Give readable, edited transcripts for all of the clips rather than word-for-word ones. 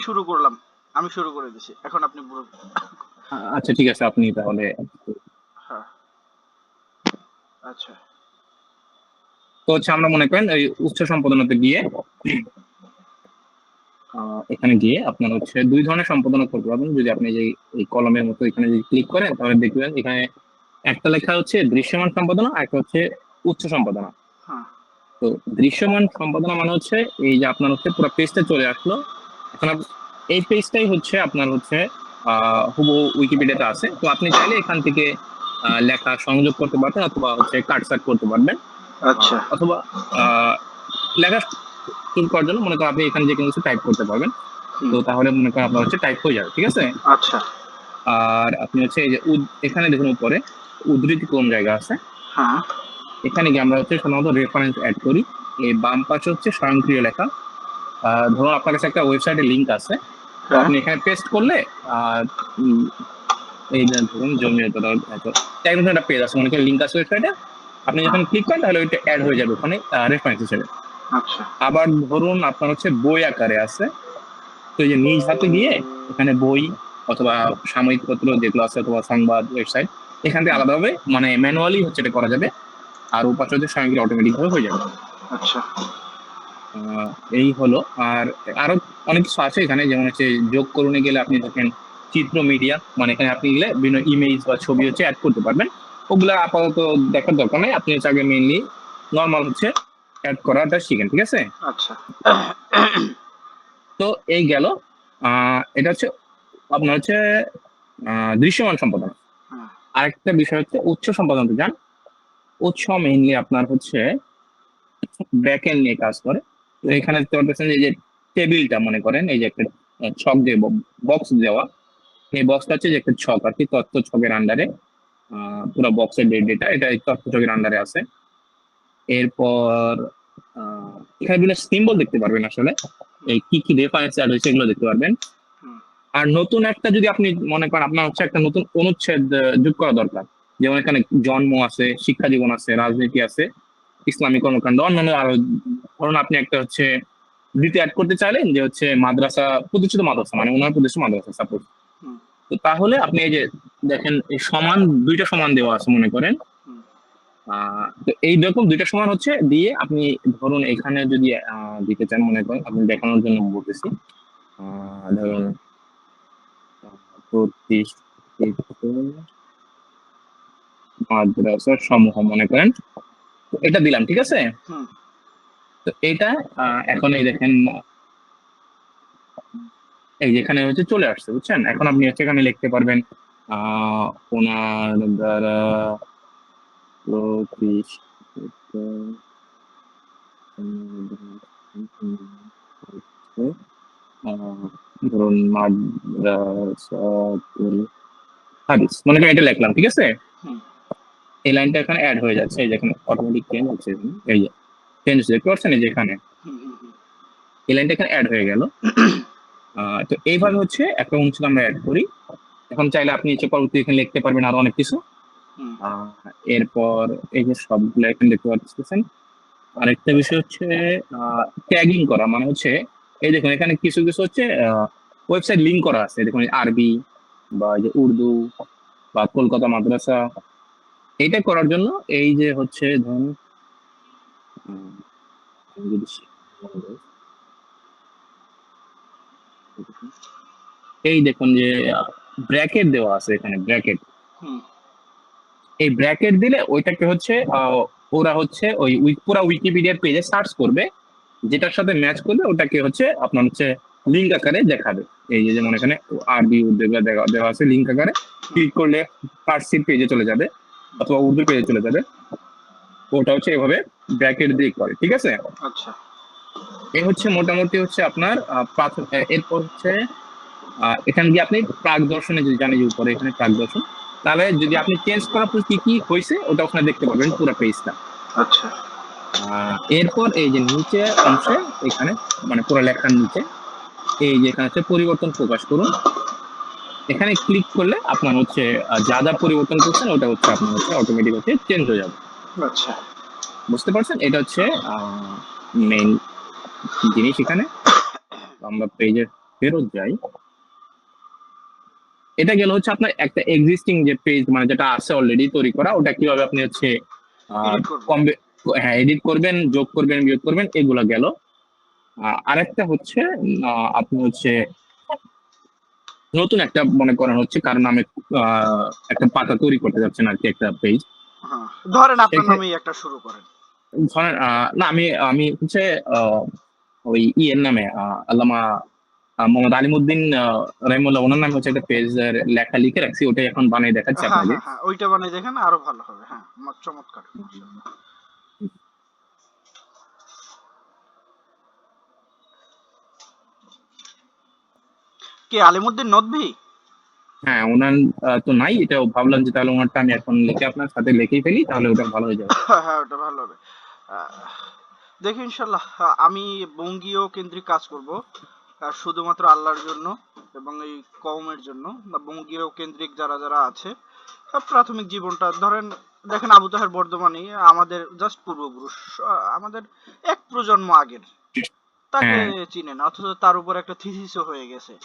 শুরু করলাম, আমি শুরু করে দিছি, এখন আপনি বলুন। আচ্ছা ঠিক আছে, আপনি তাহলে। হ্যাঁ, আচ্ছা। তো হচ্ছে আমরা মনে করেন এই উৎস সম্পাদনাতে গিয়ে এখানে গিয়ে আপনার হচ্ছে দুই ধরনের সম্পাদনা করতে পারবেন। যদি আপনি যে এই কলমের মতো এখানে যদি ক্লিক করেন তাহলে দেখবেন এখানে একটা লেখা হচ্ছে দৃশ্যমান সম্পাদনা আর একটা হচ্ছে উচ্চ সম্পাদনা। হ্যাঁ, তো দৃশ্যমান সম্পাদনা মানে হচ্ছে এই যে আপনার হচ্ছে পুরো পেজটা চলে আসলো। এখন এই পেজটাই হচ্ছে আপনার হচ্ছে হুবহু উইকিপিডিয়াতে আছে। তো আপনি চাইলে এখান থেকে লেখা সংযোগ করতে পারবেন অথবা হচ্ছে কাটছাট করতে পারবেন, আচ্ছা। অথবা আহ, লেখা শুরু করার জন্য মনে করেন আপনি এখানে যে কোনো কিছু টাইপ করতে পারবেন। হুম, তো তাহলে মনে করেন আপনার হচ্ছে টাইপ হয়ে যাবে, ঠিক আছে। আচ্ছা। আর আপনি হচ্ছে এই যে এখানে দেখুন উপরে উদ্ধৃতি কোন জায়গা আছে, হ্যাঁ, এখানে গিয়ে আমরা হচ্ছে সাধারণত রেফারেন্স অ্যাড করি। এই বাম পাশে হচ্ছে স্বয়ংক্রিয় লেখা। ধরুন আপনার কাছে একটা ওয়েবসাইটের লিঙ্ক আছে, তো হ্যাঁ, আপনি এখানে পেস্ট করলে আহ, উম, এই যে ধরুন জমিয়ত টাইপ একটা পেজ আছে, মনে করেন লিঙ্ক আছে ওয়েবসাইটে। আপনি হ্যাঁ, যখন ক্লিক করেন তাহলে ওইটা অ্যাড হয়ে যাবে ওখানে রেফারেন্স হিসেবে। আচ্ছা। আবার ধরুন আপনার হচ্ছে বই আকারে আছে, তো এই যে নিজ হাতে গিয়ে এখানে বই অথবা সাময়িক পত্র যেগুলো আছে অথবা সংবাদ ওয়েবসাইট, এখান থেকে হুম, আলাদাভাবে মানে ম্যানুয়ালি হচ্ছে এটা করা যাবে। আর ওপাশে হচ্ছে স্বয়ংক্রিয় অটোমেটিক ভাবে হয়ে যাবে। আচ্ছা। আহ, এই হলো। আর আরো অনেক কিছু আছে এখানে, যেমন হচ্ছে যোগ করুনে গেলে আপনি দেখেন চিত্র মিডিয়া, মানে এখানে আপনি গেলে বিভিন্ন ইমেজ বা ছবি হচ্ছে অ্যাড করতে পারবেন। ওগুলা আপাতত দেখার দরকার নেই, আপনি হচ্ছে আগে মেইনলি নর্মাল হচ্ছে অ্যাড করাটা শিখেন, ঠিক আছে। আচ্ছা। তো এই গেল এটা হচ্ছে আপনার হচ্ছে দৃশ্যমান সম্পাদনা। হ্যাঁ, আরেকটা বিষয় হচ্ছে উৎস সম্পাদনাতে যান। উৎস মেইনলি আপনার হচ্ছে ব্যাক এন্ড নিয়ে কাজ করে। তো এখানে দেখতে পাচ্ছেন যে এই যে টেবিলটা মনে করেন এই যে একটা ছক দিয়ে বক্স দেওয়া, এই বক্সটা হচ্ছে যে একটা ছক আর কি, তথ্য ছকের আন্ডারে পুরো বক্সের ডেটা এটা এই তথ্য ছকের আন্ডারে আছে। এরপর এখানে বিভিন্ন সিম্বল দেখতে পারবেন, আসলে এই কি কি রেফারেন্স অ্যাড হয়েছে এগুলো দেখতে পারবেন। হুম, আর নতুন একটা যদি আপনি মনে করেন আপনার হচ্ছে একটা নতুন অনুচ্ছেদ যোগ করা দরকার, যেমন এখানে জন্ম আছে, শিক্ষা জীবন আছে, রাজনীতি আছে, ইসলামী কর্মকাণ্ড, অন্যান্য আরো। ধরুন আপনি একটা হচ্ছে দ্বিতীয় অ্যাড করতে চাইলেন যে হচ্ছে মাদ্রাসা, প্রতিষ্ঠিত মাদ্রাসা মানে ওনার প্রতিষ্ঠিত মাদ্রাসা সাপোজ। হুম, তো তাহলে আপনি এই যে দেখেন এই সমান দুইটা সমান দেওয়া আছে মনে করেন। হুম, তো এইরকম দুইটা সমান হচ্ছে দিয়ে আপনি ধরুন এখানে যদি দিতে চান, মনে করেন আপনি দেখানোর জন্য বলতেছি। ধরুন প্রতিষ্ঠিত মাদ্রাসা সমূহ মনে করেন, তো এটা দিলাম, ঠিক আছে। হুম, তো এটা এখন এই দেখেন এই যে এখানে হচ্ছে চলে আসছে, বুঝছেন। এখন হুম, আপনি হচ্ছে এখানে লিখতে পারবেন ওনার দ্বারা প্রতিষ্ঠিত আহ, ধরুন মাদ্রাসাতুল হাদিস মনে করেন, এটা লিখলাম, ঠিক আছে। হুম, এই লাইনটা এখানে অ্যাড হয়ে যাচ্ছে, এই যে এখানে অটোমেটিক চেঞ্জ হচ্ছে এই যে চেঞ্জ হচ্ছে, দেখতে পাচ্ছেন এই যে এখানে হুম, হুম, হুম, এই লাইনটা এখানে অ্যাড হয়ে গেল। তো এইভাবে হচ্ছে একটা অনুচ্ছেদ আমরা অ্যাড করি। এখন চাইলে আপনি হচ্ছে পরবর্তী এখানে লিখতে পারবেন আরো অনেক কিছু। হুম, আহ, এরপর এই যে সবগুলো এখানে দেখতে পাচ্ছেন। আরেকটা বিষয় হচ্ছে ট্যাগিং করা, মানে হচ্ছে এই দেখুন এখানে কিছু কিছু হচ্ছে ওয়েবসাইট লিংক করা আছে, দেখুন এই আরবি বা এই যে উর্দু বা কলকাতা মাদ্রাসা। এটা করার জন্য এই যে হচ্ছে ধরুন আমি যদি এই দেখুন যে ব্র্যাকেট দেওয়া আছে এখানে, ব্র্যাকেট। হুম, এই ব্র্যাকেট দিলে ওইটাকে হচ্ছে ওরা হচ্ছে ওই পুরা উইকিপিডিয়ার পেজে সার্চ করবে, যেটার সাথে ম্যাচ করবে ওটাকে হচ্ছে আপনার হচ্ছে লিঙ্ক আকারে দেখাবে। এই যে যেমন আচ্ছা। এখানে আরবি উর্দু এগুলো দেওয়া আছে লিঙ্ক আকারে। হুম, ক্লিক করলে ফার্সির পেজে চলে যাবে অথবা উর্দু পেজে চলে যাবে। ওটা হচ্ছে এভাবে ব্র্যাকেট দিয়ে করে, ঠিক আছে। আচ্ছা। এই হচ্ছে মোটামুটি হচ্ছে আপনার এরপর হচ্ছে এখানে গিয়ে আপনি প্রাক দর্শনে যদি জানেন যে উপরে এখানে প্রাক দর্শন, তাহলে যদি আপনি চেঞ্জ করার পর কি কি হয়েছে ওটা ওখানে দেখতে পারবেন পুরো পেজটা। আচ্ছা। এরপর এই যে নিচে অংশে এখানে মানে পুরো লেখার নিচে এই যে এখানে হচ্ছে পরিবর্তন প্রকাশ করুন, এখানে ক্লিক করলে আপনার হচ্ছে যা যা পরিবর্তন করছেন ওটা হচ্ছে আপনার হচ্ছে অটোমেটিক হচ্ছে চেঞ্জ হয়ে যাবে। আচ্ছা। বুঝতে পারছেন, এটা হচ্ছে মেইন জিনিস এখানে। আমরা ফেরত যাই, এটা গেল হচ্ছে আপনার একটা এক্সিস্টিং যে পেজ মানে যেটা আছে অলরেডি তৈরি করা, ওটা কিভাবে আপনি হচ্ছে এডিট করব। কম হ্যাঁ এডিট করবেন, যোগ করবেন, বিয়োগ করবেন, এগুলা গেল। আরেকটা হচ্ছে আপনি হচ্ছে নতুন একটা মনে করেন হচ্ছে কারণ নামে একটা পাতা তৈরি করতে যাচ্ছেন আর কি, একটা পেজ। হ্যাঁ, ধরেন আপনার সেখানে নামেই একটা শুরু করেন। ধরেন না আমি আমি হচ্ছে ওই ইয়ের নামে আল্লামা মোহাম্মদ আলিমুদ্দিন রহিমুল্লাহ, ওনার নামে হচ্ছে একটা পেজ লেখা লিখে রাখছি, ওটাই এখন বানিয়ে দেখাচ্ছি হ্যাঁ আপনাকে। হ্যাঁ হ্যাঁ, ওইটা বানিয়ে দেখেন আরো ভালো হবে। হ্যাঁ, চমৎকার, মাশাআল্লাহ। কে আলিমুদ্দিন নদভী? হ্যাঁ ওনার তো নাই, এটা ভাবলাম যে তাহলে ওনারটা আমি এখন লিখে আপনার সাথে লিখেই ফেলি, তাহলে ওটা ভালো হয়ে যাবে। হ্যাঁ, ওটা ভালো হবে। দেখি ইনশাল্লাহ আমি বঙ্গীয় কেন্দ্রিক কাজ করব, শুধুমাত্র আল্লাহর জন্য এবং এই কওমের জন্য। বা বঙ্গীয় কেন্দ্রিক যারা যারা আছে, প্রাথমিক জীবনটা ধরেন, দেখেন আবু তাহের বর্ধমানী আমাদের জাস্ট পূর্বপুরুষ, আমাদের এক প্রজন্ম আগের, তাকে হ্যাঁ চিনেন, অথচ তার উপর একটা থিসিসও হয়ে গেছে।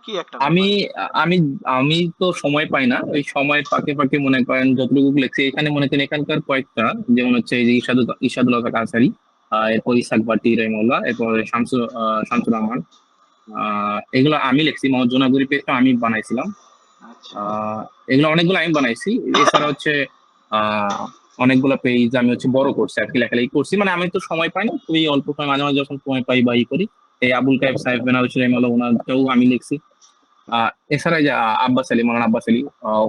কি একটা আমি ব্যাপার। আমি আমি তো সময় পাই না, ওই সময় ফাঁকে ফাঁকে মনে করেন যতটুকু লিখছি এখানে, মনে করেন এখানকার কয়েকটা, যেমন হচ্ছে এই যে ইরশাদুল হক আনসারী, এরপর ইসাক বাটি রহিমাহুল্লাহ, এরপর শামসুর রহমান, এগুলো আমি লিখছি। মোহাম্মদ জুনাগুরি পেজটা আমি বানাইছিলাম। আচ্ছা আহ এগুলো অনেকগুলো আমি বানাইছি। এছাড়া হচ্ছে আহ অনেকগুলো পেজ আমি হচ্ছে বড় করছি আর কি, লেখালেখি করছি। মানে আমি তো সময় পাই না, খুবই অল্প সময়, মাঝে মাঝে যখন সময় পাই বা ই করি। এই আবুল কায়েব সাহেব বেনারসি রহিমাহুল্লাহ, ওনারটাও আমি লিখছি। এছাড়া এই যে আব্বাস আলী, মৌলানা আব্বাস আলী,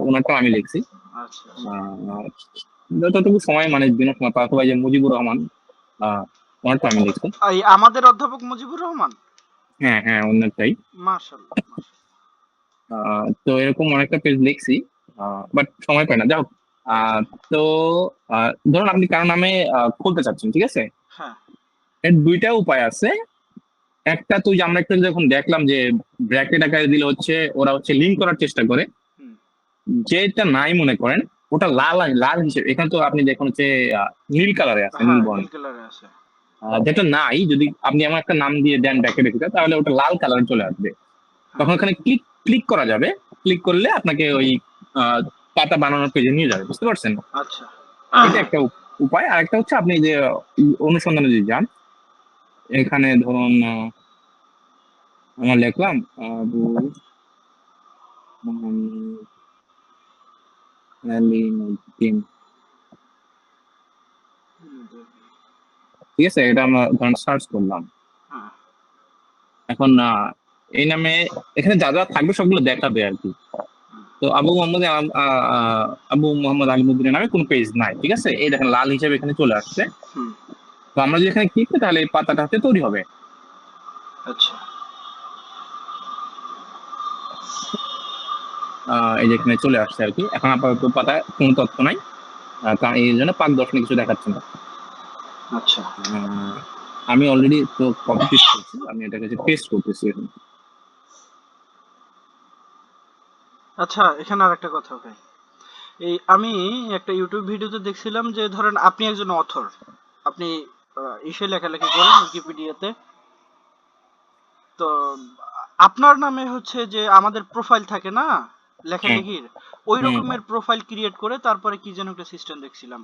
ওনারটাও আমি লিখছি। আচ্ছা আচ্ছা। আহ, যতটুকু সময় মানে দিন সময় পাওয়া, অথবা এই যে মুজিবুর রহমান, ওনারটা আমি লিখছি। এই আমাদের অধ্যাপক মুজিবুর রহমান, হ্যাঁ হ্যাঁ ওনারটাই। মাশাআল্লাহ মাশাআল্লাহ। তো এরকম অনেকটা পেজ লিখছি, বাট সময় পাই না। যাই হোক, তো ধরুন আপনি কারো নামে খুলতে চাচ্ছেন, ঠিক আছে? হ্যাঁ এর দুইটা উপায় আছে। একটা তুই যে আমরা একটু যখন দেখলাম যে ব্র্যাকেট আকারে দিলে হচ্ছে ওরা হচ্ছে লিঙ্ক করার চেষ্টা করে, হুম, যেটা নাই মনে করেন ওটা লাল লাল হিসেবে, এখানে তো আপনি দেখুন হচ্ছে নীল কালারে আছে, নীল হ্যাঁ বর্ণ। নীল কালারে আছে। যেটা নাই, যদি আপনি আমার একটা নাম দিয়ে দেন ব্র্যাকেটের ভিতরে, তাহলে ওটা লাল কালার চলে আসবে। হ্যাঁ তখন ওখানে ক্লিক ক্লিক করা যাবে, ক্লিক করলে আপনাকে ওই আহ, পাতা বানানোর পেজে নিয়ে যাবে, বুঝতে পারছেন? আচ্ছা। এটা একটা উপায়। আর একটা হচ্ছে আপনি যে অনুসন্ধানে যদি যান, এখানে ধরুন আমরা লিখলাম আবু মোহাম্মদ আলিমউদ্দিন, ঠিক আছে? এটা আমরা ধরুন সার্চ করলাম। হ্যাঁ এখন এই নামে এখানে যা যা থাকবে সবগুলো দেখাবে আর কি। তো আবু মোহাম্মদ আলিমউদ্দিনের নামে কোনো পেজ নাই, ঠিক আছে? এই দেখেন লাল হিসেবে এখানে চলে আসছে। হুম, তো আমরা যদি এখানে ক্লিক করি, তাহলে এই পাতাটা হচ্ছে তৈরি হবে। আচ্ছা এই যে এখানে চলে আসছে আর কি। এখন আপাতত পাতায় কোনো তথ্য নাই, কারণ এই জন্য পাক দর্শনে কিছু দেখাচ্ছে না। আচ্ছা আমি অলরেডি তো কপি পেস্ট করছি, আমি এটাকে পেস্ট করতেছি এখন। আচ্ছা। এখানে আর একটা কথা ভাই, এই আমি একটা ইউটিউব ভিডিওতে দেখছিলাম যে ধরেন আপনি একজন অথর, আপনি ইসে লেখালেখি করেন উইকিপিডিয়াতে, তো আপনার নামে হচ্ছে যে আমাদের প্রোফাইল থাকে না হ্যাঁ লেখালেখির, ওই হুম। রকমের প্রোফাইল ক্রিয়েট করে তারপরে কি যেন একটা সিস্টেম দেখছিলাম,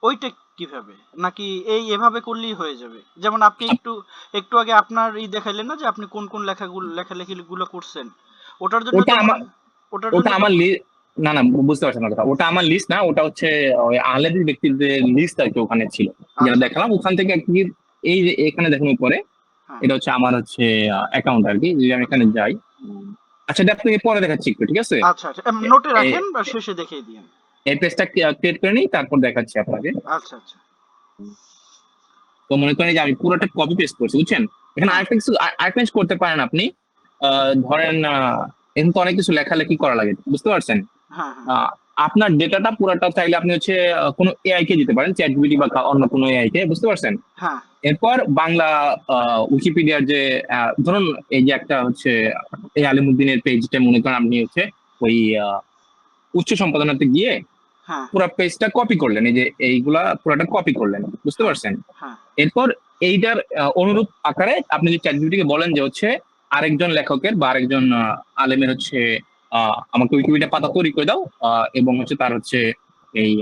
ওইটা কিভাবে, নাকি এভাবে করলেই হয়ে যাবে? যেমন আপনি একটু একটু আগে আপনার দেখাইলেন না যে আপনি কোন কোন লেখালেখি গুলো করছেন, ওটার জন্য ওটা তো আমার ওটার ওটা জন্য তো আমার না না, বুঝতে পারছেন না কথা, ওটা আমার লিস্ট না, ওটা হচ্ছে ওই আহলেদের ব্যক্তিদের লিস্ট আর কি, ওখানে ছিল যেটা আচ্ছা দেখালাম। ওখান থেকে আর কি এই যে এখানে দেখুন উপরে, হ্যাঁ এটা হচ্ছে আমার হচ্ছে অ্যাকাউন্ট আর কি। যদি আমি এখানে আচ্ছা যাই, আচ্ছা এটা আপনাকে পরে দেখাচ্ছি একটু, ঠিক আছে? আচ্ছা আচ্ছা, নোটে এ- রাখেন বা শেষে দেখিয়ে দিন। এই পেজটা ক্রিয়েট করে নিই, তারপর দেখাচ্ছি আপনাকে। আচ্ছা আচ্ছা তো মনে করেন যে আমি পুরোটা কপি পেস্ট করছি, বুঝছেন? এখানে হ্যাঁ আরেকটা জিনিস করতে পারেন আপনি। ধরেন এখানে তো অনেক কিছু লেখালেখি করা লাগে, বুঝতে পারছেন? হ্যাঁ হ্যাঁ আহ, আপনার ডেটাটা পুরাটা চাইলে আপনি হচ্ছে কোনো এআই কে দিতে পারেন, চ্যাট জিপিটি বা অন্য কোনো এআই কে, বুঝতে পারছেন? হ্যাঁ এরপর বাংলা উইকিপিডিয়ার যে ধরুন এই যে একটা হচ্ছে এই আলিমুদ্দিনের পেজটা, মনে করেন আপনি হচ্ছে ওই উচ্চ সম্পাদনাতে গিয়ে হ্যাঁ পুরো পেজটা কপি করলেন, এই যে এইগুলা পুরোটা কপি করলেন, বুঝতে হ্যাঁ পারছেন? হ্যাঁ এরপর এইটার অনুরূপ আকারে আপনি যদি চ্যাট জিপিটি কে বলেন যে হচ্ছে আরেকজন লেখকের বা আরেকজন আলেমের হচ্ছে আমাকে উইকিপিডিয়া পাতা তৈরি করে দাও, এবং হচ্ছে তার হচ্ছে এই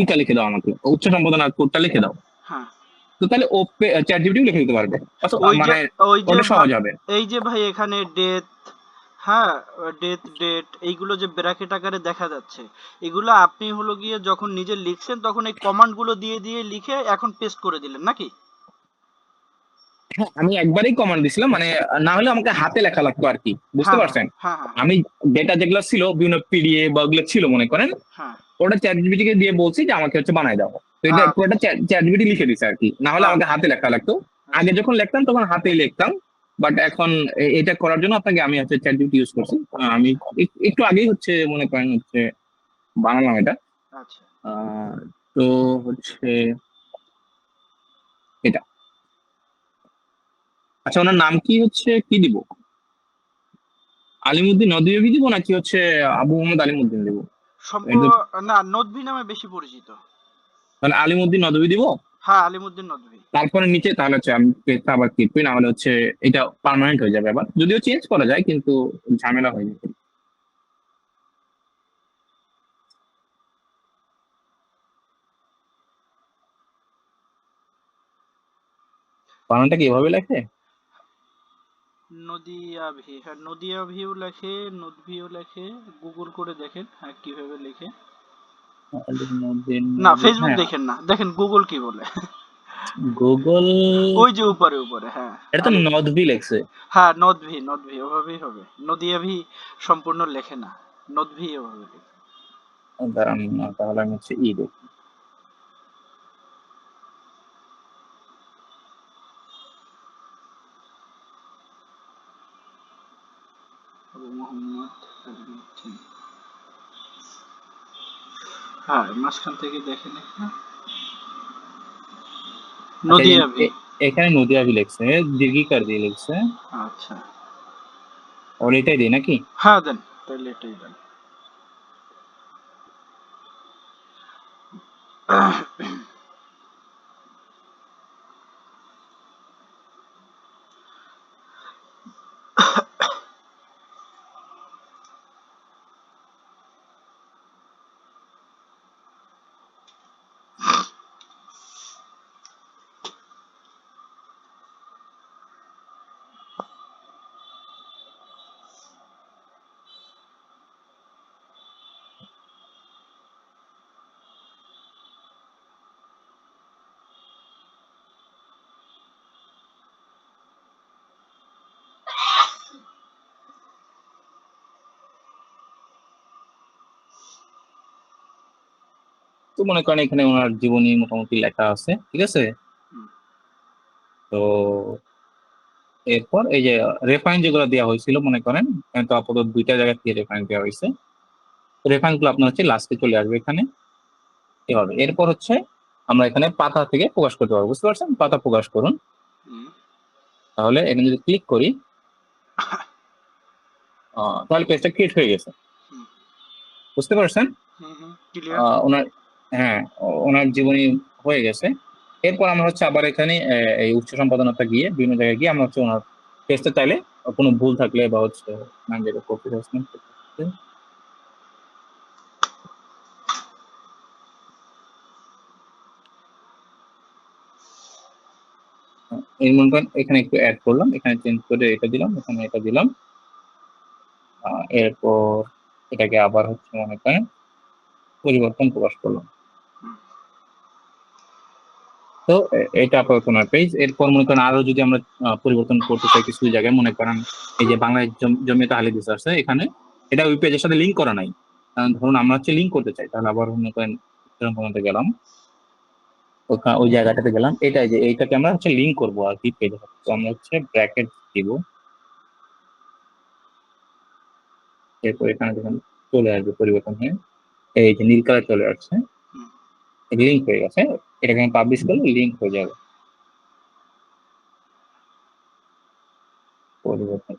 ইটা লিখে দাও, আমাকে উচ্চ সম্পাদনা কোডটা লিখে দাও। হ্যাঁ, তো তাহলে ও চ্যাট জিপিটিও লিখে দিতে পারবে। ওই যে মানে ওই যে ওটা সহজ হবে। এই যে ভাই এখানে ডেথ, হ্যাঁ, ডেথ ডেট এইগুলো যে ব্র্যাকেট আকারে দেখা যাচ্ছে, এগুলো আপনি হলো গিয়ে যখন নিজে লিখছেন তখন এই কমান্ড গুলো দিয়ে দিয়ে লিখে এখন পেস্ট করে দিলেন নাকি? হ্যাঁ, আমি একবারই কমান্ড দিছিলাম, মানে না হলে আমাকে হাতে লেখা লাগতো আর কি, বুঝতে হ্যাঁ হ্যাঁ পারছেন? হ্যাঁ হ্যাঁ আমি ডেটা যেগুলো ছিল বিভিন্ন পিডিএফ বা ওগুলো ছিল মনে করেন, হ্যাঁ। ওটা চ্যাট জিপিটি কে দিয়ে বলছি যে আমাকে হচ্ছে বানাই দাও। তো এটা আচ্ছা পুরোটা চ্যাট জিপিটি লিখে দিছে আর কি, না হলে আমাকে হাতে লেখা লাগতো। আগে আচ্ছা যখন লিখতাম তখন হাতেই লিখতাম, বাট এখন এটা করার জন্য আপনাকে আমি হচ্ছে চ্যাট জিপিটি ইউজ করছি। আমি একটু আগেই হচ্ছে মনে করেন হচ্ছে বানালাম এটা। আচ্ছা। আহ, তো হচ্ছে এটা। আচ্ছা, ওনার নাম কি হচ্ছে, কি দিব? আলিমুদ্দিন নদীবী দিব নাকি হচ্ছে আবু মোহাম্মদ আলিমুদ্দিন দিব? না, নদভি নামে বেশি পরিচিত। তাহলে আলিমুদ্দিন নদীবী দিব। হ্যাঁ, আলিমুদ্দিন নদভি। তারপরে নিচে তাহলে হচ্ছে আমি পেজটা আবার ক্লিক করি, না হলে হচ্ছে এটা পার্মানেন্ট হয়ে যাবে। আবার যদিও চেঞ্জ করা যায় কিন্তু ঝামেলা হয়ে যাবে। বানানটা কি এভাবে লেখে? নদিয়াভি, হ্যাঁ নদিয়াভিও লেখে, নদভিও লেখে। গুগল করে দেখেন হ্যাঁ কিভাবে লেখে। আলিমুদ্দিন না, নদী, ফেসবুক হ্যাঁ। দেখেন না, দেখেন গুগল কি বলে। গুগল। ওই যে উপরে উপরে, হ্যাঁ। এটা তো আলিম, নদভি লেখছে। হ্যাঁ নদভি, নদভি ওভাবেই হবে। নদিয়াভি সম্পূর্ণ লেখে না, নদভি ওভাবে লেখে। দাঁড়ান, তাহলে আমি হচ্ছে দেখি। আবু মোহাম্মদ আলিউদ্দিন। হ্যাঁ, মাঝখান থেকে দেখেন একটা আচ্ছা, নদিয়াভি। এখানে নদিয়াভি লেখছে, দীর্ঘিকার দিয়ে লিখছে। আচ্ছা, ওর এটাই দিই নাকি? হ্যাঁ দেন, তাহলে এটাই দেন। তো মনে করেন এখানে ওনার জীবনী মোটামুটি লেখা আছে, ঠিক আছে। হুম, তো এরপর এই যে রেফারেন্স যেগুলো দেওয়া হয়েছিল মনে করেন, এখানে তো আপাতত দুইটা জায়গা থেকে রেফারেন্স দেওয়া হয়েছে। রেফারেন্স গুলো আপনার হচ্ছে লাস্টে চলে আসবে এখানে, এভাবে। এরপর হচ্ছে আমরা এখানে পাতা থেকে প্রকাশ করতে পারবো, বুঝতে পারছেন? পাতা প্রকাশ করুন। হুম, তাহলে এখানে যদি ক্লিক করি, তাহলে পেজটা ক্রিয়েট হয়ে গেছে, হুম, বুঝতে পারছেন? হুম, হুম, ক্লিয়ার। ওনার, হ্যাঁ, ওনার জীবনী হয়ে গেছে। এরপর আমরা হচ্ছে আবার এখানে এই উচ্চ সম্পাদনাটা গিয়ে বিভিন্ন জায়গায় গিয়ে আমরা হচ্ছে ওনার পেজটা চাইলে কোনো ভুল থাকলে বা হচ্ছে নাম যেটা করতে চাচ্ছেন, এই মনে করেন এখানে একটু অ্যাড করলাম, এখানে চেঞ্জ করে এটা দিলাম, এখানে এটা দিলাম। এরপর এটাকে আবার হচ্ছে মনে করেন পরিবর্তন প্রকাশ করলাম। তো এটা আপাতত ওনার পেজ। এরপর মনে করেন আরো যদি আমরা পরিবর্তন করতে চাই কিছু জায়গায়, মনে করেন এই যে বাংলাদেশ জমিয়তে আহলে হাদিস আছে এখানে, এটা ওই পেজের সাথে লিংক করা নাই। ধরুন আমরা হচ্ছে লিংক করতে চাই, তাহলে আবার মনে করেন গেলাম, ওই জায়গাটাতে গেলাম, এটাই যে এইটাকে আমরা হচ্ছে লিংক করবো আর কি পেজে। তো আমরা হচ্ছে ব্র্যাকেট দিব, এরপর এখানে যখন চলে আসবে পরিবর্তন হয়ে এই যে নীল কালার চলে আসছে, হুম। লিংক হয়ে গেছে। এটাকে আমি পাবলিশ করলে লিংক হয়ে যাবে। পরিবর্তন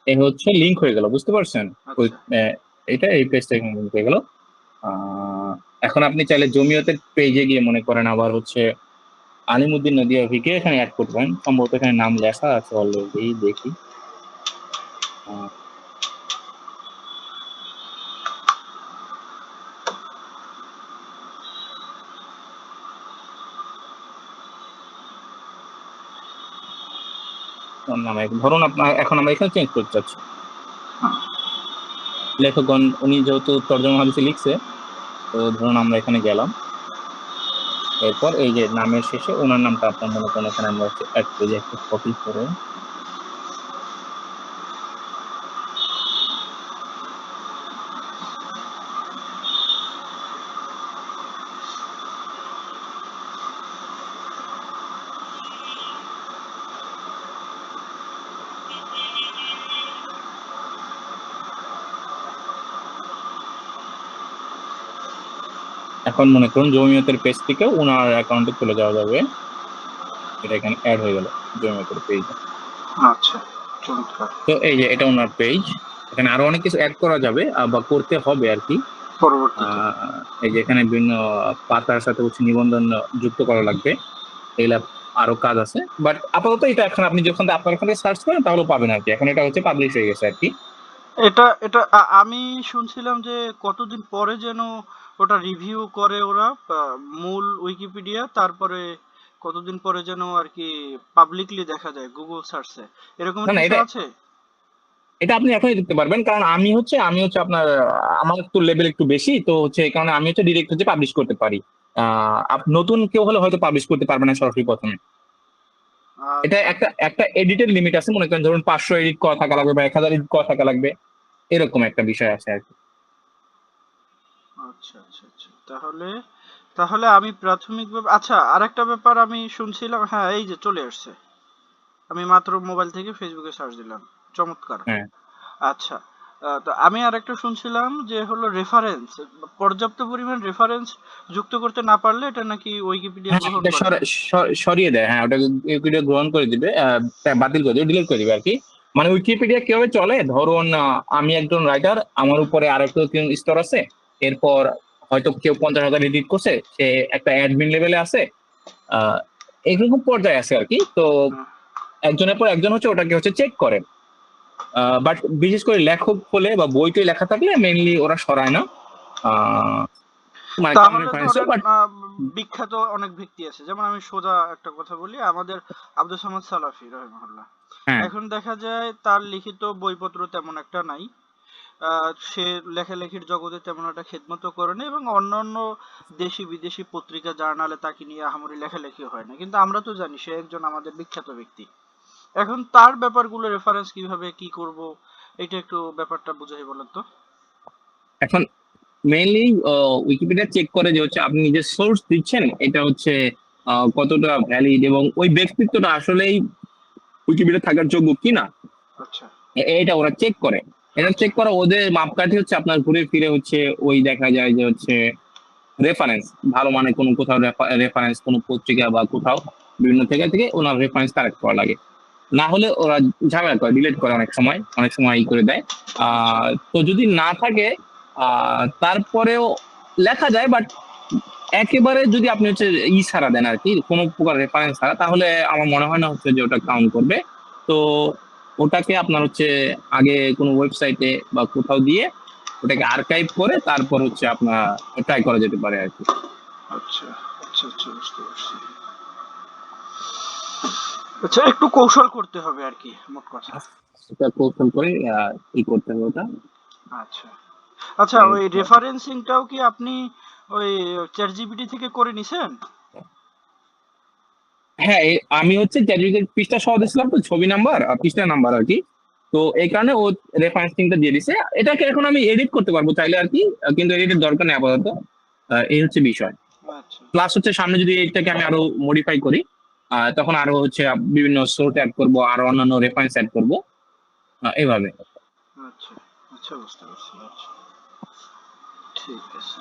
এই হচ্ছে লিংক হয়ে গেল, বুঝতে পারছেন? ওই আচ্ছা, এটা এই পেজটা এখানে লিংক হয়ে গেল। এখন আপনি চাইলে জমিয়তের পেজে গিয়ে মনে করেন আবার হচ্ছে আলিমুদ্দিন নদিয়াভিকে এখানে অ্যাড করবেন, সম্ভবত এখানে নাম লেখা আছে অলরেডি, দেখি। আহ, ওর নাম ধরুন আপনার, এখন আমরা এখানে চেঞ্জ করতে চাচ্ছি। লেখকগণ উনি যেহেতু তরজমা হাদিসে লিখছে, তো ধরুন আমরা এখানে গেলাম, এরপর এই যে নামের শেষে ওনার নামটা আপনার মনে করেন এখানে আমরা অ্যাড করে দিই, একটা কপি করে। এখন মনে করুন জমিয়তের পেজ থেকে ওনার অ্যাকাউন্টে চলে যাওয়া যাবে, এটা এখানে অ্যাড হয়ে গেল জমিয়তের পেজ। আচ্ছা, চমৎকার। তো এই যে এটা ওনার পেজ, এখানে আরো অনেক কিছু অ্যাড করা যাবে বা করতে হবে আর কি। পরবর্তীতে এই যে এখানে বিভিন্ন পাতার সাথে হচ্ছে নিবন্ধন যুক্ত করা লাগবে, এগুলা আরো কাজ আছে। বাট আপাতত এটা এখন আপনি যখন আপনার ওখানে সার্চ করেন তাহলে পাবেন আর কি, এখন এটা হচ্ছে পাবলিশ হয়ে গেছে আর কি। এটা এটা আমি শুনছিলাম যে কতদিন পরে যেন ওটা রিভিউ করে ওরা, মূল উইকিপিডিয়া, তারপরে কতদিন পরে যেন আর কি পাবলিকলি দেখা যায় গুগল সার্চে, এরকম না না, কিছু এটা আছে? এটা আপনি এখনই দেখতে পারবেন, কারণ আমি হচ্ছে আপনার, আমার একটু লেভেল একটু বেশি, তো হচ্ছে এই কারণে আমি হচ্ছে ডিরেক্ট হচ্ছে পাবলিশ করতে পারি। নতুন কেউ হলে হয়তো পাবলিশ করতে পারবে না সরাসরি প্রথমে। এটা আচ্ছা একটা একটা এডিটের লিমিট আছে, মনে করেন ধরুন 500 এডিট করা থাকা লাগবে বা 1000 এডিট করা থাকা লাগবে, এরকম একটা বিষয় আছে আর কি। আচ্ছা আচ্ছা আচ্ছা, তাহলে তাহলে আমি প্রাথমিকভাবে, আচ্ছা আরেকটা ব্যাপার আমি শুনছিলাম, হ্যাঁ এই যে চলে আসছে, আমি মাত্র মোবাইল থেকে ফেসবুকে সার্চ দিলাম, চমৎকার। হ্যাঁ আচ্ছা, তো আমি আরেকটা শুনছিলাম যে হলো রেফারেন্স, পর্যাপ্ত পরিমাণ রেফারেন্স যুক্ত করতে না পারলে এটা নাকি উইকিপিডিয়া হ্যাঁ, গ্রহণ এটা করে না। সরিয়ে দেয়, হ্যাঁ ওটা উইকিপিডিয়া গ্রহণ করে দিবে, বাতিল করে দিবে, ডিলিট করে দিবে আর কি। মানে উইকিপিডিয়া কিভাবে চলে, ধরুন আমি একজন রাইটার, আমার উপরে আরেকটা স্তর আছে, এরপর হয়তো কেউ 50,000 এডিট করছে, সে একটা অ্যাডমিন লেভেলে আছে, আহ এরকম পর্যায়ে আছে আর কি। তো হুম। একজনের পর একজন হচ্ছে ওটাকে হচ্ছে চেক করে, বাট বিশেষ করে লেখক হলে বা বইটই লেখা থাকলে মেইনলি ওরা সরায় না, আহ মানে কম তাহলে রেফারেন্স, ধরেন বাট বিখ্যাত অনেক ব্যক্তি আছে, যেমন আমি সোজা একটা কথা বলি, আমাদের আব্দুল সামাদ সালাফি রহিমাহুল্লাহ, হ্যাঁ এখন দেখা যায় তার লিখিত বইপত্র তেমন একটা নাই, সে লেখালেখির জগতে তেমন একটা খেদমতও করেনি, এবং অন্যান্য দেশি বিদেশি পত্রিকা জার্নালে তাকে নিয়ে আহামরি লেখালেখি হয় না, কিন্তু আমরা তো জানি সে একজন আমাদের বিখ্যাত ব্যক্তি। এখন তার ব্যাপারগুলো রেফারেন্স কিভাবে কি করব, এটা একটু ব্যাপারটা বুঝাই বলেন তো। এখন মেইনলি উইকিপিডিয়া চেক করে যে হচ্ছে আপনি যে সোর্স দিচ্ছেন এটা হচ্ছে কতটা ভ্যালিড এবং ওই ব্যক্তিত্বটা আসলেই উইকিপিডিয়া থাকার যোগ্য কিনা, আচ্ছা এটা ওরা চেক করে। এটা আচ্ছা চেক করা ওদের মাপকাঠি হচ্ছে আপনার ঘুরে ফিরে হচ্ছে ওই দেখা যায় যে হচ্ছে রেফারেন্স, ভালো মানে কোনো কোথাও রেফারেন্স কোনো পত্রিকা বা কোথাও বিভিন্ন থেকে থেকে ওনার রেফারেন্স কালেক্ট করা লাগে, না হলে ওরা ঝামেলা করে, ডিলিট করে, অনেক সময় ই করে দেয়। আচ্ছা তো যদি না থাকে তারপরেও লেখা যায়, বাট একেবারে যদি আপনি হচ্ছে ছাড়া দেন আর কি, কোনো প্রকার রেফারেন্স ছাড়া, তাহলে আমার মনে হয় না হচ্ছে যে ওটা কাউন্ট করবে। তো ওটাকে আপনার হচ্ছে আগে কোনো ওয়েবসাইটে বা কোথাও দিয়ে ওটাকে আর্কাইভ করে তারপর হচ্ছে আপনার ট্রাই করা যেতে পারে আর কি। আচ্ছা আচ্ছা আচ্ছা, বুঝতে পারছি। আচ্ছা, একটু কৌশল করতে হবে আর কি, মোট কথা। সেটা কৌশল করে ই করতে হবে ওটা। আচ্ছা আচ্ছা, ওই রেফারেন্সিংটাও কি আপনি ওই চ্যাট জিপিটি থেকে করে নিছেন? হ্যাঁ, আমি হচ্ছে চ্যাটজিপিটির পৃষ্ঠা সহ দিয়েছিলাম তো, ছবি নাম্বার পৃষ্ঠা নাম্বার আর কি। তো এই কারণে ও রেফারেন্সিংটা দিয়ে দিছে, এটাকে এখন আমি এডিট করতে পারবো চাইলে আর কি, কিন্তু এডিটের দরকার নেই আপাতত। এই হচ্ছে বিষয়। আচ্ছা প্লাস হচ্ছে সামনে যদি এটাকে আমি আরো মডিফাই করি, তখন আরো হচ্ছে বিভিন্ন সোর্স অ্যাড করবো, আরো অন্যান্য রেফারেন্স অ্যাড করবো, এইভাবে। আচ্ছা আচ্ছা, বুঝতে পারছি। আচ্ছা, ঠিক আছে।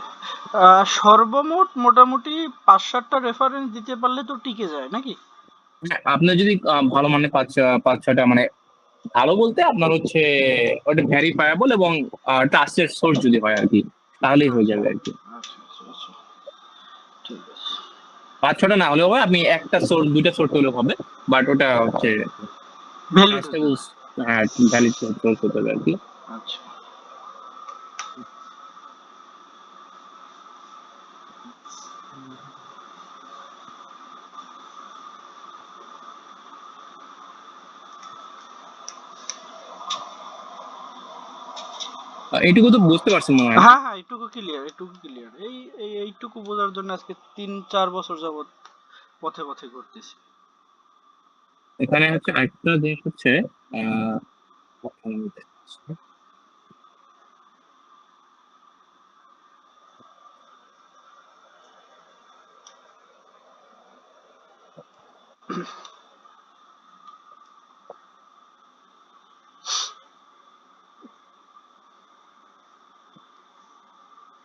সর্বমোট মোটামুটি 5-7টা রেফারেন্স দিতে পারলে তো টিকে যায় নাকি? হ্যাঁ, আপনার যদি ভালো মানে পাঁচ ছয়টা মানে ভালো বলতে আপনার হচ্ছে ওটা ভেরিফায়াবল এবং ট্রাস্টেড সোর্স যদি হয় আর কি, তাহলেই হয়ে আচ্ছা যাবে আর কি। আচ্ছা আচ্ছা আচ্ছা, ঠিক আছে। 5-6টা না হলেও হয়, আপনি একটা সোর্স 2টা সোর্স হলেও হবে, বাট ওটা হচ্ছে ভ্যালিড ট্রাস্টেবল, হ্যাঁ ভ্যালিড সোর্স হতে হবে আর কি। আচ্ছা এইটুকু তো বুঝতে পারছেন মনে হয়। হ্যাঁ হ্যাঁ এইটুকু ক্লিয়ার, এইটুকু ক্লিয়ার। এইটুকু বোঝার জন্য আজকে 3-4 বছর যাবত পথে পথে ঘুরতেছি। এখানে হচ্ছে আরেকটা জিনিস হচ্ছে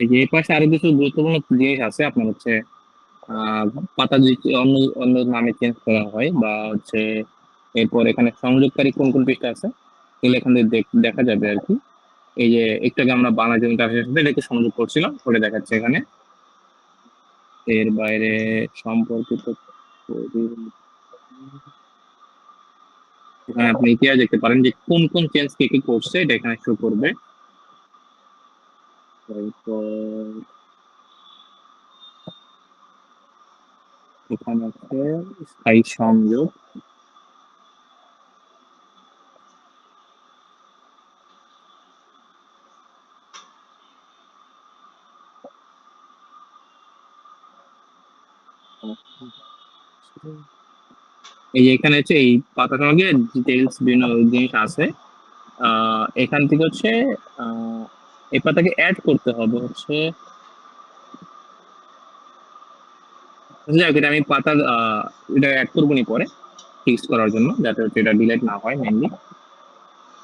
এই যে এই পাশে আরো কিছু গুরুত্বপূর্ণ জিনিস আছে আপনার হচ্ছে আহ পাতা যদি অন্য অন্য নামে চেঞ্জ করা হয় বা হচ্ছে এরপর এখানে সংযোগকারী কোন কোন পৃষ্ঠা আছে এগুলো এখান থেকে দেখা যাবে আর কি। এই যে একটু আগে আমরা বাংলা জমিতে আসলে সাথে এটাকে সংযোগ করছিলাম ওটা দেখাচ্ছে এখানে। এর বাইরে সম্পর্কিত এখানে আপনি ইতিহাস দেখতে পারেন যে কোন কোন চেঞ্জ কে কি করছে এটা এখানে শো করবে। তারপর এখানে আছে স্থায়ী সংযোগ। এই যে এখানে হচ্ছে এই পাতার সঙ্গে ডিটেলস বিভিন্ন জিনিস আছে। এখান থেকে হচ্ছে এই পাতাকে অ্যাড করতে হবে হচ্ছে, যাই হোক, এটা আমি পাতা এটা অ্যাড করবো নি পরে ফিক্স করার জন্য যাতে হচ্ছে এটা ডিলেট না হয় মেনলি।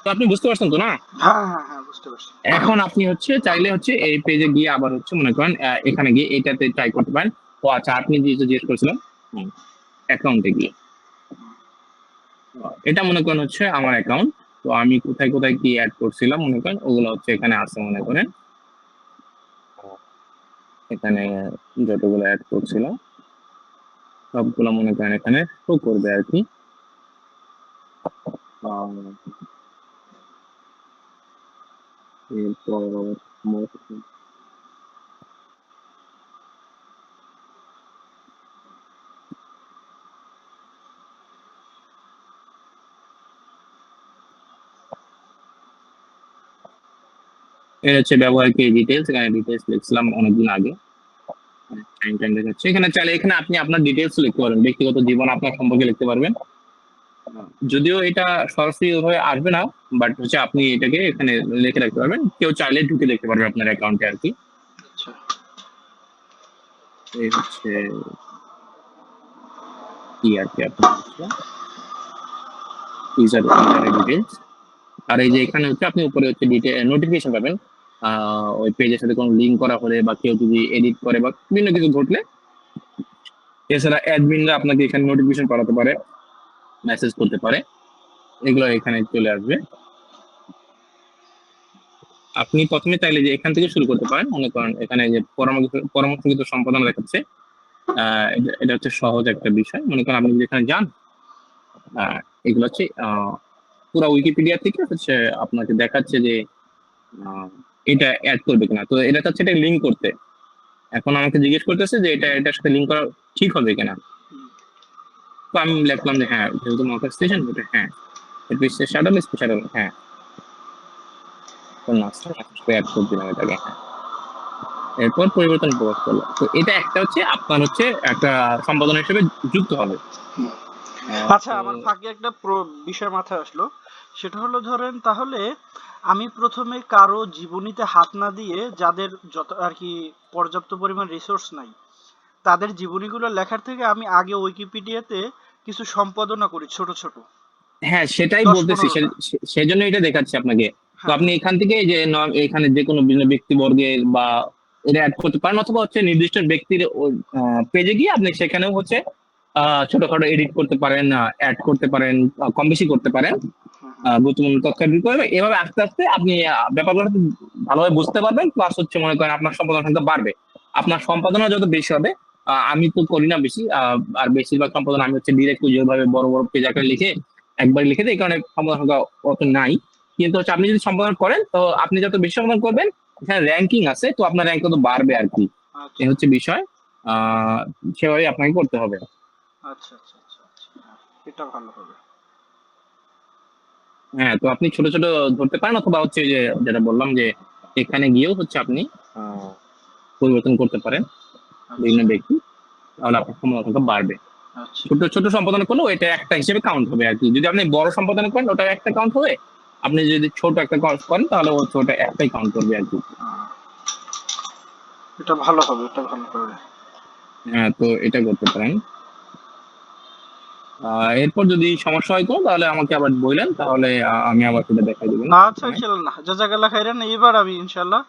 তো আপনি বুঝতে পারছেন তো না? হ্যাঁ হ্যাঁ হ্যাঁ বুঝতে পারছি। এখন আপনি হচ্ছে চাইলে হচ্ছে এই পেজে গিয়ে আবার হচ্ছে মনে করেন এখানে গিয়ে এটাতে ট্রাই করতে পারেন। ও আচ্ছা, আপনি যেহেতু জিজ্ঞেস করেছিলেন অ্যাকাউন্টে গিয়ে, এটা মনে করেন হচ্ছে আমার অ্যাকাউন্ট। তো আমি কোথায় কোথায় কি অ্যাড করছিলাম মনে করেন ওগুলো হচ্ছে এখানে আছে মনে করেন। এখানে যতগুলো অ্যাড করছিলাম সবগুলো মনে করেন এখানে শো করবে আর কি। এরপর এটা হচ্ছে ব্যবহারকে ডিটেলস, এখানে ডিটেলস লিখছিলাম অনেকদিন আগে। টাইম দেখাচ্ছে এখানে, চাইলে এখানে আপনি আপনার ডিটেলস লিখতে পারবেন, ব্যক্তিগত জীবন আপনার সম্পর্কে লিখতে পারবেন। যদিও এটা সরাসরি ওইভাবে আসবে না, বাট হচ্ছে আপনি এটাকে এখানে লিখে রাখতে পারবেন, কেউ চাইলে ঢুকে দেখতে পারবে আপনার অ্যাকাউন্টে আর কি। আচ্ছা এই হচ্ছে কি আর কি আপনার হচ্ছে ইউজার ডিটেলস। আর এই যে এখানে হচ্ছে আপনি উপরে হচ্ছে নোটিফিকেশন পাবেন ওই পেজের সাথে কোনো লিঙ্ক করা হলে বা কেউ যদি এডিট করে বা বিভিন্ন কিছু ঘটলে। এছাড়া অ্যাডমিনরা আপনাকে এখানে নোটিফিকেশন পাঠাতে পারে, মেসেজ করতে পারে, এগুলো এখানে চলে আসবে। আপনি প্রথমে চাইলে যে এখান থেকে শুরু করতে পারেন, মনে করেন এখানে যে পরামর্শকৃত সম্পাদনা দেখাচ্ছে, এটা হচ্ছে সহজ একটা বিষয়। মনে করেন আপনি যদি এখানে যান, এগুলো হচ্ছে পুরো উইকিপিডিয়া থেকে হচ্ছে আপনাকে দেখাচ্ছে যে এটা অ্যাড করবে কিনা। তো এটা চাচ্ছে এটা লিঙ্ক করতে, এখন আমাকে জিজ্ঞেস করতেছে যে এটার সাথে লিঙ্ক করা ঠিক হবে কিনা। তো আমি লিখলাম যে হ্যাঁ, যেহেতু মহাকাশ স্টেশন এটা হ্যাঁ, স্পেস শাটল হ্যাঁ, অ্যাড করে দিলাম এটাকে হ্যাঁ। এরপর পরিবর্তন প্রকাশ করলো। তো এটা একটা হচ্ছে আপনার হচ্ছে একটা সম্পাদনা হিসেবে যুক্ত হবে। আচ্ছা আমার ফাঁকে একটা বিষয় মাথায় আসলো, সেটা হলো ধরেন তাহলে আমি প্রথমে কারো জীবনীতে হাত না দিয়ে যাদের যত আর কি পর্যাপ্ত পরিমাণ রিসোর্স নাই তাদের জীবনীগুলো লেখার থেকে আমি আগে উইকিপিডিয়াতে কিছু সম্পাদনা করি ছোট ছোট হ্যাঁ সেটাই 10-15টা। বলতেছি, সেজন্য এটা দেখাচ্ছি আপনাকে। তো হ্যাঁ আপনি এখান থেকে যে এখানে যে কোনো বিভিন্ন ব্যক্তিবর্গের বা এটা অ্যাড করতে পারেন, অথবা হচ্ছে নির্দিষ্ট ব্যক্তির পেজে গিয়ে আপনি সেখানেও হচ্ছে ছোটখাটো এডিট করতে পারেন, অ্যাড করতে পারেন, কম বেশি করতে পারেন, গুরুত্বপূর্ণ তথ্য এডিট করবে। এভাবে আস্তে আস্তে আপনি ব্যাপারগুলো ভালোভাবে বুঝতে পারবেন, প্লাস হচ্ছে মনে করেন আপনার সম্পাদনা সংখ্যা বাড়বে। আপনার সম্পাদনা যত বেশি হবে আমি তো করি না বেশি, আর বেশিরভাগ সম্পাদন আমি হচ্ছে ডিরেক্ট যেভাবে বড় বড় পেজ আকারে লিখে একবার লিখে দিই, এই কারণে সম্পাদন সংখ্যা অত নাই। কিন্তু হচ্ছে আপনি যদি সম্পাদন করেন তো আপনি যত বেশি সম্পাদন করবেন এখানে র্যাঙ্কিং আছে, তো আপনার র্যাঙ্ক তত বাড়বে আর কি, আচ্ছা এই হচ্ছে বিষয়। সেভাবে আপনাকে করতে হবে। আচ্ছা আচ্ছা আচ্ছা আচ্ছা, হ্যাঁ, এটা ভালো হবে। হ্যাঁ, তো আপনি ছোট ছোট ধরতে পারেন, অথবা হচ্ছে যে যেটা বললাম যে এখানে গিয়েও হচ্ছে আপনি পরিবর্তন করতে পারেন বিভিন্ন আচ্ছা ব্যক্তি, তাহলে আপনার সম্পাদন বাড়বে। আচ্ছা ছোট ছোট সম্পাদনা করলেও এটা একটা হিসেবে কাউন্ট হবে আর কি। যদি আপনি বড় সম্পাদনা করেন ওটা একটা কাউন্ট হবে, আপনি যদি ছোট একটা কাউন্ট করেন তাহলে ও ছোট একটাই কাউন্ট করবে আর কি। আহ, এটা ভালো হবে, এটা ভালো হবে। হ্যাঁ, তো এটা করতে পারেন। এরপর যদি সমস্যা হয় কোনো তাহলে আমাকে আবার বললেন, তাহলে আমি আবার সেটা দেখাই দেবেন। আচ্ছা ইনশাল্লাহ, না জাজাকাল্লাহ খাইরান, এইবার আমি ইনশাল্লাহ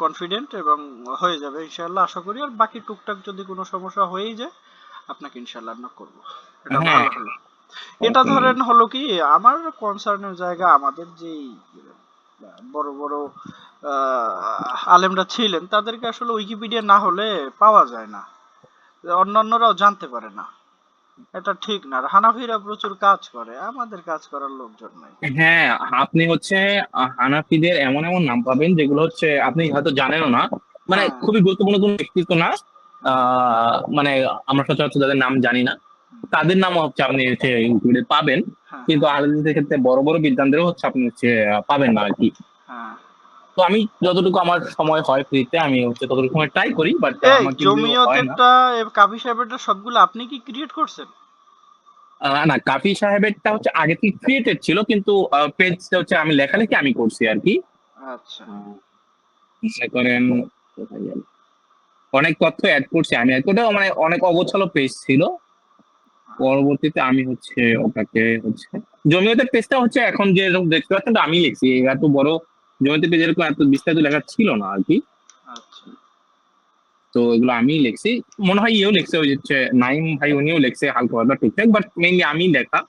কনফিডেন্ট এবং হয়ে যাবে ইনশাল্লাহ আশা করি। আর বাকি টুকটাক যদি কোনো সমস্যা হয়েই যায় আপনাকে ইনশাল্লাহ নক করবো। এটা হ্যাঁ, ভালো হলো। এটা ধরেন হলো কি আমার কনসার্নের জায়গা, আমাদের যেই বড় বড় আলেমরা ছিলেন তাদেরকে আসলে উইকিপিডিয়া না হলে পাওয়া যায় না, অন্যান্যরাও জানতে পারে না। এটা ঠিক না। আর হানাফিরা প্রচুর কাজ করে, আমাদের কাজ করার লোকজন নাই। হ্যাঁ, আপনি হচ্ছে হানাফিদের এমন এমন নাম পাবেন যেগুলো হচ্ছে আপনি হয়তো জানেনও না, মানে হ্যাঁ খুবই গুরুত্বপূর্ণ কোন ব্যক্তিত্ব না। মানে আমরা সচরাচর যাদের নাম জানি না তাদের নামও হচ্ছে আপনি হচ্ছে ইউটিউবে পাবেন, হ্যাঁ কিন্তু আহলেদিসের ক্ষেত্রে বড় বড় বিদ্বানদেরও হচ্ছে আপনি হচ্ছে পাবেন না আর কি। হ্যাঁ। তো আমি যতটুকু আমার সময় হয় ফ্রিতে আমি হচ্ছে ততটুকু সময় ট্রাই করি, বাট এই আমার কিন্তু হয় না। জমিয়তেরটা কাবি সাহেবেরটা সবগুলো আপনি কি ক্রিয়েট করছেন? না, কাফি সাহেবেরটা হচ্ছে আগে থেকে ক্রিয়েটেড ছিল, কিন্তু পেজটা হচ্ছে আমি লেখালেখি আমি করছি আর কি। আচ্ছা মনে করেন কোথায় গেল? অনেক তথ্য অ্যাড করছি আমি আর কি। ওটা মানে অনেক অগোছালো পেজ ছিল, পরবর্তীতে আমি হচ্ছে ওটাকে হচ্ছে জমিয়তের পেজটা হচ্ছে এখন যে এরকম দেখতে পাচ্ছেন ওটা আমি লিখছি। এত বড় জমিয়তের পেজ এরকম এত বিস্তারিত লেখা ছিল না আর কি, আচ্ছা তো এগুলো আমি লিখছি। মনে হয় ইয়েও লিখছে, ওই হচ্ছে নাইম ভাই উনিও লিখছে হালকা পাতলা টুকটাক, বাট মেইনলি আমি লেখা।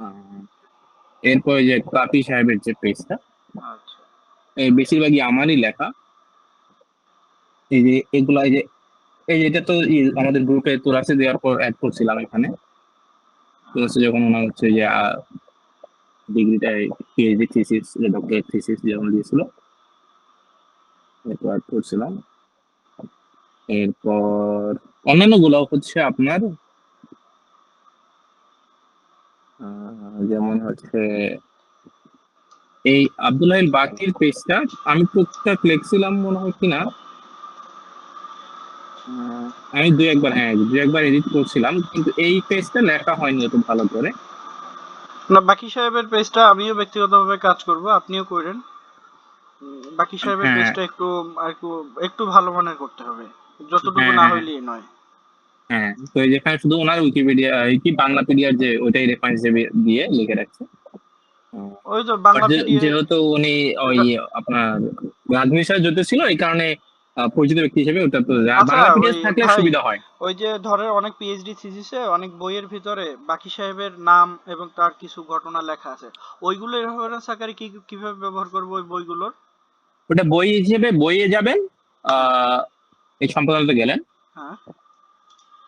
আহ, এরপর ওই যে কাপি সাহেবের যে পেজটা আচ্ছা এই বেশিরভাগই আমারই লেখা। এই যে এগুলা এই যে এটা তো আমাদের গ্রুপে তোরাসে দেওয়ার পর অ্যাড করছিলাম এখানে। তোরাসে যখন ওনার হচ্ছে যে ডিগ্রিটা পিএইচডি থিসিস ডক্টরেট থিসিস যখন দিয়েছিল অ্যাড করছিলাম। এরপর অন্যান্য গুলো হচ্ছে আপনার যেমন হচ্ছে এই আব্দুল্লাহ বাকির পেজটা আমি টুকটাক লিখছিলাম মনে হয় কিনা। আমি দুই একবার এডিট করছিলাম, কিন্তু এই পেজটা লেখা হয়নি অত ভালো করে। না, বাকি সাহেবের পেজটা আমিও ব্যক্তিগতভাবে কাজ করব, আপনিও করেন। বাকি সাহেবের হ্যাঁ, পেজটা একটু আর একটু একটু ভালো মানের করতে হবে, যতটুকু হ্যাঁ, না হ্যাঁ, হইলেই নয়। হ্যাঁ, তো এই যেখানে শুধু ওনার উইকিপিডিয়া এই কি বাংলাপিডিয়ার যে ওইটাই রেফারেন্স দিয়ে লিখে রাখছে। ওই তো বাট বাংলা পিডিএ। যেহেতু উনি ওই আপনার রাজনীতির সাথে জড়িত ছিল এই কারণে পরিচিত ব্যক্তি হিসেবে ওটা তো আচ্ছা বাংলা ওই পিডিএফ থাকলে ভাই, সুবিধা হয়। ওই যে ধরেন অনেক পিএইচডি থিসিসে অনেক বইয়ের ভিতরে বাকি সাহেবের নাম এবং তার কিছু ঘটনা লেখা আছে, ওইগুলো রেফারেন্স আকারে কিভাবে ব্যবহার করব ওই বইগুলোর? ওটা বই হিসেবে বইয়ে যাবেন, হ্যাঁ এই সম্পাদনাতে গেলেন। হ্যাঁ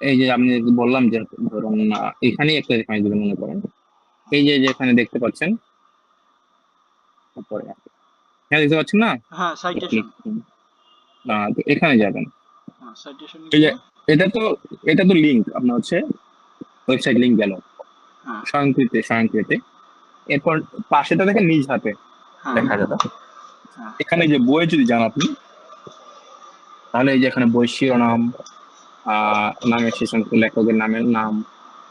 এই যে আমি বললাম যে ধরুন এখানেই একটা রেফারেন্স দিবেন মনে করেন, এই যে যেখানে দেখতে পাচ্ছেন উপরে, হ্যাঁ দেখতে পাচ্ছেন না? হ্যাঁ সাইটেশন। তো এখানে যাবেন। হ্যাঁ সাইটেশনে এই যে গিয়ে। এটা তো এটা তো লিঙ্ক আপনার হচ্ছে ওয়েবসাইট লিঙ্ক গেল হ্যাঁ স্বয়ংক্রিয়তে। এরপর পাশেটা দেখেন নিজ হাতে হ্যাঁ দেখা যাবে। হ্যাঁ এখানে যে বই যদি যান আপনি, তাহলে এই যে এখানে বই শিরোনাম, নামের শেষ অংশ, লেখকের নামের নাম,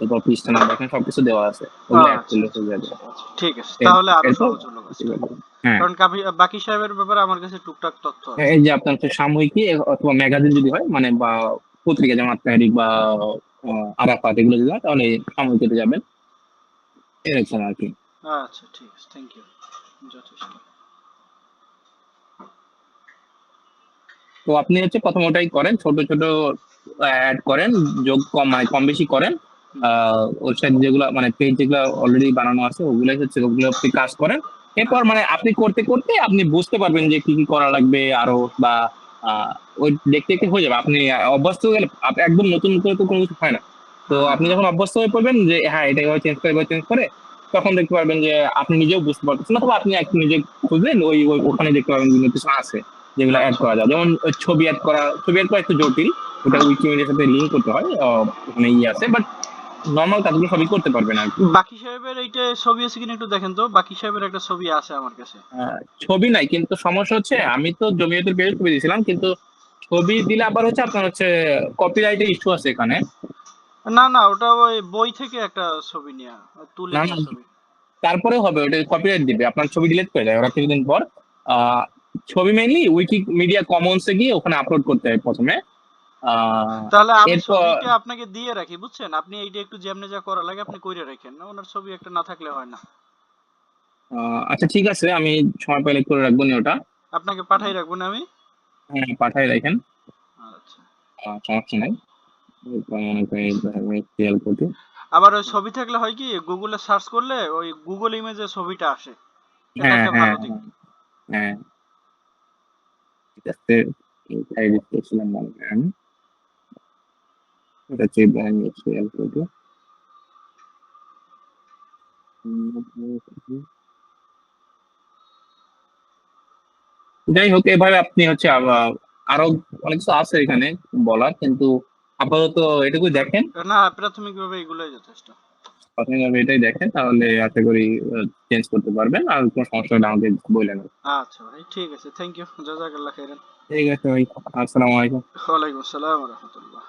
এরপর পৃষ্ঠা নাম, এখানে সবকিছু দেওয়া আছে, ওগুলো অ্যাড আচ্ছা করলে আচ্ছা হয়ে যাবে। আচ্ছা, ঠিক আছে, তাহলে আরো এরপর সহজ হলো কাজটা। হ্যাঁ, কারণ বাকি সাহেবের ব্যাপারে আমার কাছে টুকটাক তথ্য আছে। এই যে আপনার হচ্ছে সাময়িকী অথবা ম্যাগাজিন যদি হয় মানে বা পত্রিকা যেমন আত্মাহারিক বা আরাফাত এগুলো যদি হয় তাহলে সাময়িকীতে যাবেন, এরকম আর কি। আচ্ছা ঠিক আছে, থ্যাংক ইউ, যথেষ্ট। তো আপনি হচ্ছে প্রথম ওটাই করেন, ছোট ছোট অ্যাড করেন, যোগ কম মানে কম বেশি করেন। ওয়েবসাইট যেগুলো মানে পেজ যেগুলো অলরেডি বানানো আছে ওগুলাই হচ্ছে ওগুলো আপনি কাজ করেন। এরপর মানে আপনি করতে করতে আপনি বুঝতে পারবেন যে কি কি করা লাগবে আরো, বা ওই দেখতে দেখতে হয়ে যাবে। আপনি অভ্যস্ত হয়ে গেলে একদম নতুন করে তো কোনো কিছু হয় না। তো হ্যাঁ, আপনি যখন অভ্যস্ত হয়ে পড়বেন যে হ্যাঁ এটা এভাবে চেঞ্জ করে তখন দেখতে পারবেন যে আপনি নিজেও বুঝতে পারতেছেন, অথবা আপনি একটু নিজে খুঁজলেন ওখানে দেখতে পারবেন বিভিন্ন কিছু আছে যেগুলো অ্যাড আচ্ছা। করা যায়। যেমন ওই ছবি অ্যাড করা একটু জটিল, ওটা উইকিমিডিয়ার সাথে লিঙ্ক করতে হয়। ওখানে আছে, বাট নর্মাল কাজগুলো সবই করতে পারবেন আর কি। বাকি সাহেবের এইটা ছবি আছে কিনা একটু দেখেন তো। বাকি সাহেবের একটা ছবি আছে আমার কাছে। ছবি নাই, কিন্তু সমস্যা হচ্ছে আমি তো জমিয়তের পেজে ছবি দিয়েছিলাম, কিন্তু ছবি দিলে আবার হচ্ছে আপনার হচ্ছে কপিরাইটের ইস্যু আছে এখানে। না না, ওটা ওই বই থেকে একটা ছবি নেয়া, তুলে না না, নেয়া ছবি। তারপরেও হবে, ওটা কপিরাইট দিবে, আপনার ছবি ডিলিট করে দেয় ওরা কিছুদিন পর। আহ, ছবি মেইনলি উইকিমিডিয়া কমন্সে গিয়ে ওখানে আপলোড করতে হয় প্রথমে। তাহলে আমি এরপর ছবিটা আপনাকে দিয়ে রাখি, বুঝছেন? আপনি এইটা একটু যেমনে যা করা লাগে আপনি কইরা রাখেন না, ওনার ছবি একটা না থাকলে হয় না। আচ্ছা ঠিক আছে, আমি সময় পেলে করে রাখবো নি ওটা। আপনাকে পাঠাই রাখবো না আমি। হ্যাঁ, পাঠাই রাখেন, আচ্ছা। সমস্যা নাই। মনে করি খেয়াল করতে। আবার ওই ছবি থাকলে হয় কি, গুগলে সার্চ করলে ওই গুগল ইমেজে ছবিটা আসে। এটা হ্যাঁ একটা হ্যাঁ ভালো দিক। হ্যাঁ, ঠিক আছে। এটাই দেখতেছিলাম মনে হয় আমি, এটা চেয়ে খেয়াল করতে। যাই হোক, এভাবে আপনি হচ্ছে আরো অনেক কিছু আছে এখানে বলার, কিন্তু আপাতত এটুকুই দেখেন। না, প্রাথমিকভাবে এগুলোই যথেষ্ট। প্রাথমিকভাবে এটাই দেখেন, তাহলে আশা করি চেঞ্জ করতে পারবেন। আর কোনো সমস্যা হলে আমাকে বললেন। আচ্ছা ভাই, ঠিক আছে, থ্যাংক ইউ, জাযাকাল্লাহ খাইরান। ঠিক আছে ভাই, আসসালামু আলাইকুম। ওয়ালাইকুম আসসালাম ওয়া রাহমাতুল্লাহ।